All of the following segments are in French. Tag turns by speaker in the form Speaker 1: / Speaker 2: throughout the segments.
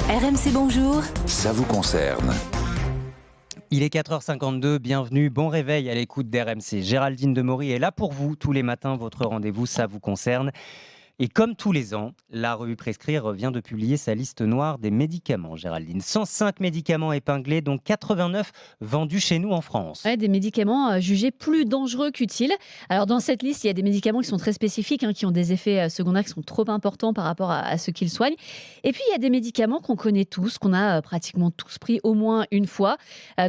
Speaker 1: RMC Bonjour.
Speaker 2: Ça vous concerne.
Speaker 3: Il est 4h52, bienvenue, bon réveil à l'écoute d'RMC. Géraldine Demory est là pour vous tous les matins, votre rendez-vous, ça vous concerne. Et comme tous les ans, la revue Prescrire vient de publier sa liste noire des médicaments, Géraldine. 105 médicaments épinglés, dont 89 vendus chez nous en France.
Speaker 4: Ouais, des médicaments jugés plus dangereux qu'utiles. Alors dans cette liste, il y a des médicaments qui sont très spécifiques, qui ont des effets secondaires qui sont trop importants par rapport à ceux qu'ils soignent. Et puis il y a des médicaments qu'on connaît tous, qu'on a pratiquement tous pris au moins une fois,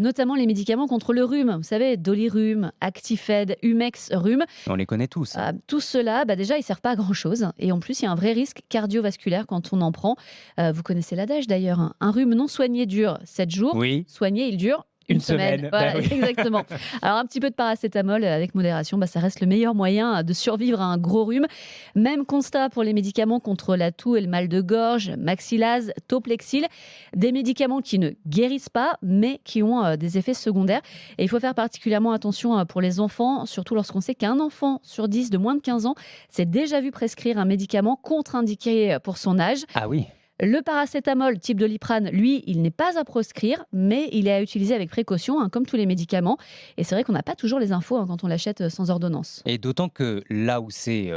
Speaker 4: notamment les médicaments contre le rhume. Vous savez, Dolirum, Actifed, Humex Rhume.
Speaker 3: On les connaît tous.
Speaker 4: Tout cela, déjà, ils ne servent pas à grand-chose. Et en plus, il y a un vrai risque cardiovasculaire quand on en prend. Vous connaissez l'adage d'ailleurs, hein. Un rhume non soigné dure 7 jours.
Speaker 3: Oui.
Speaker 4: Soigné, il dure une semaine. Voilà,
Speaker 3: Bah oui.
Speaker 4: exactement. Alors, un petit peu de paracétamol avec modération, ça reste le meilleur moyen de survivre à un gros rhume. Même constat pour les médicaments contre la toux et le mal de gorge, Maxilase, Toplexil. Des médicaments qui ne guérissent pas, mais qui ont des effets secondaires. Et il faut faire particulièrement attention pour les enfants, surtout lorsqu'on sait qu'un enfant sur 10 de moins de 15 ans s'est déjà vu prescrire un médicament contre-indiqué pour son âge.
Speaker 3: Ah oui.
Speaker 4: Le paracétamol type Doliprane, lui, il n'est pas à proscrire, mais il est à utiliser avec précaution, comme tous les médicaments. Et c'est vrai qu'on n'a pas toujours les infos quand on l'achète sans ordonnance.
Speaker 3: Et d'autant que là où c'est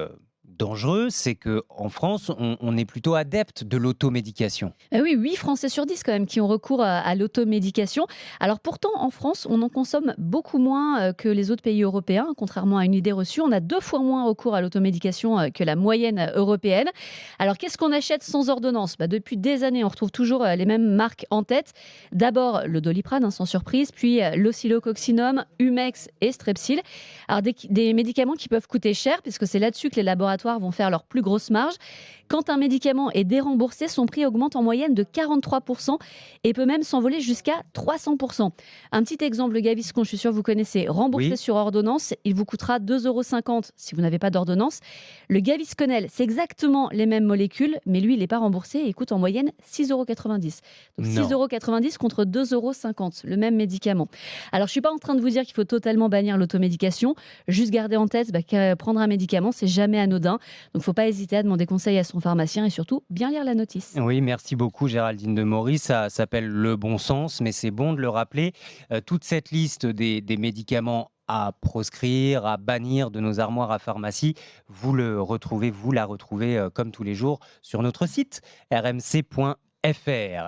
Speaker 3: dangereux, c'est qu'en France, on est plutôt adepte de l'automédication.
Speaker 4: Oui, 8 Français sur 10 quand même qui ont recours à l'automédication. Alors pourtant, en France, on en consomme beaucoup moins que les autres pays européens, contrairement à une idée reçue. On a 2 fois moins recours à l'automédication que la moyenne européenne. Alors qu'est-ce qu'on achète sans ordonnance ? Depuis des années, on retrouve toujours les mêmes marques en tête. D'abord le Doliprane, sans surprise, puis l'oscillococcinum, Humex et Strepsil. Alors des médicaments qui peuvent coûter cher, puisque c'est là-dessus que les laboratoires vont faire leur plus grosse marge. Quand un médicament est déremboursé, son prix augmente en moyenne de 43% et peut même s'envoler jusqu'à 300%. Un petit exemple, le Gaviscon, je suis sûre que vous connaissez, remboursé
Speaker 3: Oui.
Speaker 4: sur ordonnance, il vous coûtera 2,50 € si vous n'avez pas d'ordonnance. Le Gavisconel, c'est exactement les mêmes molécules, mais lui, il n'est pas remboursé et il coûte en moyenne 6,90 €. Donc
Speaker 3: Non.
Speaker 4: 6,90 € contre 2,50 €, le même médicament. Alors, je ne suis pas en train de vous dire qu'il faut totalement bannir l'automédication, juste garder en tête que prendre un médicament, c'est jamais anodin. Donc, il ne faut pas hésiter à demander conseil à son pharmacien et surtout bien lire la notice.
Speaker 3: Oui, merci beaucoup Géraldine Demory. Ça s'appelle le bon sens, mais c'est bon de le rappeler. Toute cette liste des médicaments à proscrire, à bannir de nos armoires à pharmacie, vous la retrouvez comme tous les jours sur notre site rmc.fr.